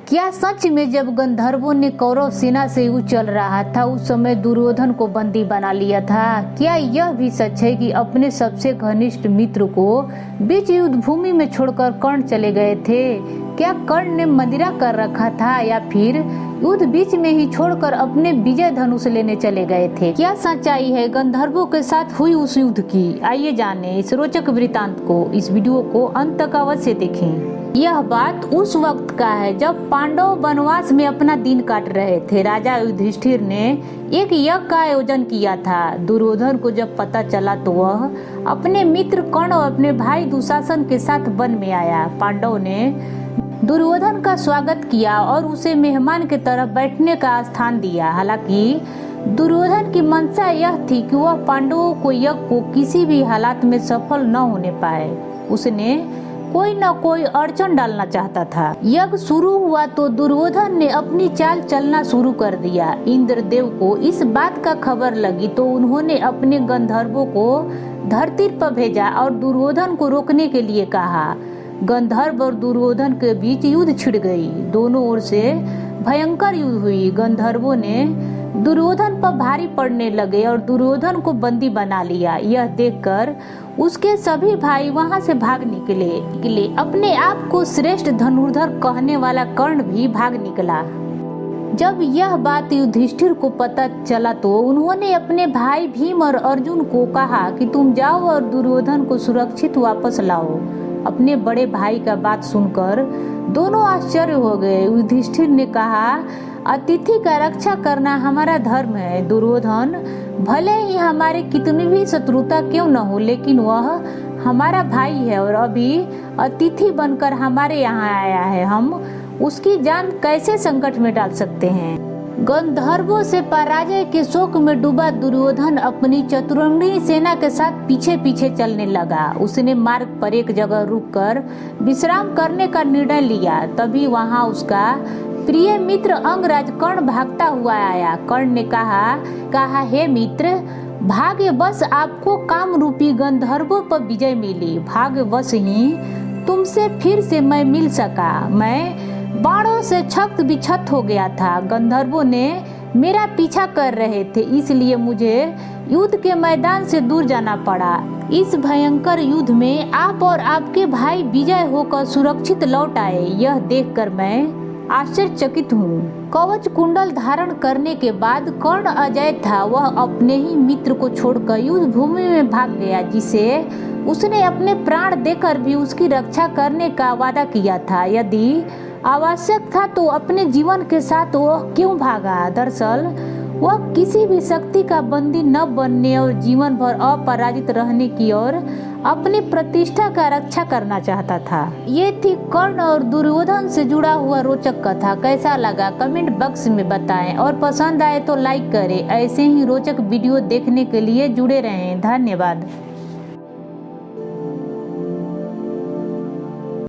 क्या सच में जब गंधर्वों ने कौरव सेना से युद्ध चल रहा था उस समय दुर्योधन को बंदी बना लिया था? क्या यह भी सच है कि अपने सबसे घनिष्ठ मित्र को बीच युद्ध भूमि में छोड़कर कर्ण चले गए थे? क्या कर्ण ने मदिरा कर रखा था या फिर युद्ध बीच में ही छोड़कर अपने विजय धनुष लेने चले गए थे? क्या सच्चाई है गंधर्वों के साथ हुई उस युद्ध की? आइए जाने इस रोचक वृतांत को। इस वीडियो को अंत तक अवश्य देखें। यह बात उस वक्त का है जब पांडव वनवास में अपना दिन काट रहे थे। राजा युधिष्ठिर ने एक यज्ञ का आयोजन किया था। दुर्योधन को जब पता चला तो वह अपने मित्र कर्ण और अपने भाई दुशासन के साथ वन में आया। पांडव ने दुर्योधन का स्वागत किया और उसे मेहमान की तरह बैठने का स्थान दिया। हालांकि दुर्योधन की मंशा यह थी कि वह पांडवों को यज्ञ को किसी भी हालात में सफल न होने पाए। उसने कोई न कोई अड़चन डालना चाहता था। यज्ञ शुरू हुआ तो दुर्योधन ने अपनी चाल चलना शुरू कर दिया। इंद्रदेव को इस बात का खबर लगी तो उन्होंने अपने गंधर्वों को धरती पर भेजा और दुर्योधन को रोकने के लिए कहा। गंधर्व और दुर्योधन के बीच युद्ध छिड़ गई। दोनों ओर से भयंकर युद्ध हुई। गंधर्वों ने दुर्योधन पर भारी पड़ने लगे और दुर्योधन को बंदी बना लिया। यह देखकर उसके सभी भाई वहां से भाग निकले। अपने आप को श्रेष्ठ धनुर्धर कहने वाला कर्ण भी भाग निकला। जब यह बात युधिष्ठिर को पता चला तो उन्होंने अपने भाई भीम और अर्जुन को कहा कि तुम जाओ और दुर्योधन को सुरक्षित वापस लाओ। अपने बड़े भाई का बात सुनकर दोनों आश्चर्य हो गए। युधिष्ठिर ने कहा, अतिथि का रक्षा करना हमारा धर्म है। दुर्योधन भले ही हमारे कितनी भी शत्रुता क्यों न हो, लेकिन वह हमारा भाई है और अभी अतिथि बनकर हमारे यहाँ आया है। हम उसकी जान कैसे संकट में डाल सकते हैं? गंधर्वों से पराजय के शोक में डूबा दुर्योधन अपनी चतुरंगी सेना के साथ पीछे पीछे चलने लगा। उसने मार्ग पर एक जगह रुककर विश्राम करने का निर्णय लिया। तभी वहां उसका प्रिय मित्र अंगराज कर्ण भागता हुआ आया। कर्ण ने कहा हे मित्र, भाग्यवश आपको काम रूपी गंधर्वों पर विजय मिली। भाग्यवश ही तुमसे फिर से मैं मिल सका। मैं बाणों से छक्त बिछत हो गया था। गंधर्वों ने मेरा पीछा कर रहे थे, इसलिए मुझे युद्ध के मैदान से दूर जाना पड़ा। इस भयंकर युद्ध में आप और आपके भाई विजय होकर सुरक्षित लौट आए। यह देखकर मैं आश्चर्यचकित हूँ। कवच कुंडल धारण करने के बाद कर्ण अजय था। वह अपने ही मित्र को छोड़कर युद्ध भूमि में भाग गया, जिसे उसने अपने प्राण देकर भी उसकी रक्षा करने का वादा किया था। यदि आवश्यक था तो अपने जीवन के साथ वह क्यों भागा? दरअसल वह किसी भी शक्ति का बंदी न बनने और जीवन भर अपराजित रहने की और अपनी प्रतिष्ठा का रक्षा करना चाहता था। ये थी कर्ण और दुर्योधन से जुड़ा हुआ रोचक कथा। कैसा लगा कमेंट बॉक्स में बताएं और पसंद आए तो लाइक करें। ऐसे ही रोचक वीडियो देखने के लिए जुड़े रहें। धन्यवाद।